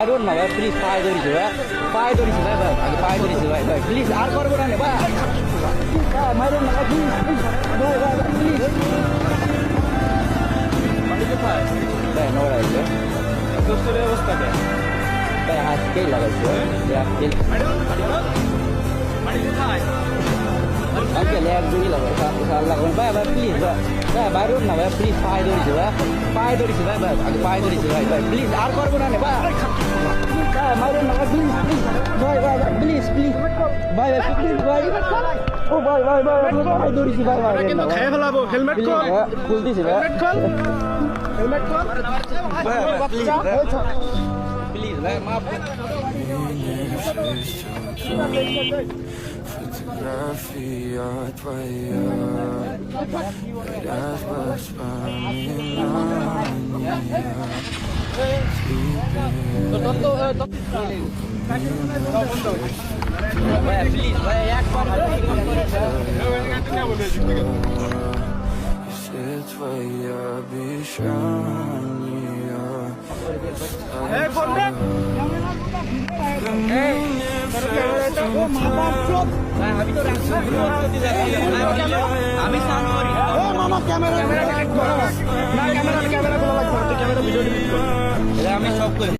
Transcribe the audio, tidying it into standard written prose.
মারুন না ভাই, প্লিজ পায়ে ধরেছি ভাই, পায়ে ধরেছি ভাই, ভাই আগে পায়ে ধরেছি ভাই, ভাই প্লিজ আর করবো না ভাই, মারুন না ভাই, প্লিজ ভাই, ভাই প্লিজ ভাই নোড়া আছে দোস্তের অবস্থা কে ভাই আজকেই লাগাইছে আজকে আজকে এক দুই লাগাই লাগাবেন ভাই, ভাই প্লিজ ভাই মারুন না ভাই, প্লিজ পায়ে ধরেছি ভাই, পায়ে ধরেছি ভাই, ভাই আগে পায়ে ধরেছি ভাই, ভাই প্লিজ আর করবো না ভাই, মারুন না ভাই, প্লিজ প্লিজ ভাই, ভাই প্লিজ প্লিজ ভাই, ভাই প্লিজ ভাই, ও ভাই ভাই ভাই পায়ে ধরেছি ভাই, ভাই কিন্তু খেয়ে ফেলাবো। হেলমেট খোল, খুলতেছি ভাই, হেলমেট খোল, হেলমেট খোল ভাই প্লিজ প্লিজ ভাই মাফ Fotografi твоя, ряд ভাই প্লিজ ভাই একবার все твои обещания. এই বলবে আমি তো আমি সাউন্ড করি মামা ক্যামেরা ক্যামেরা খোলা লাগবে না, ক্যামেরা খোলা লাগবে না, ক্যামেরা ভিডিও ডিলিট কর। আমি সব করি।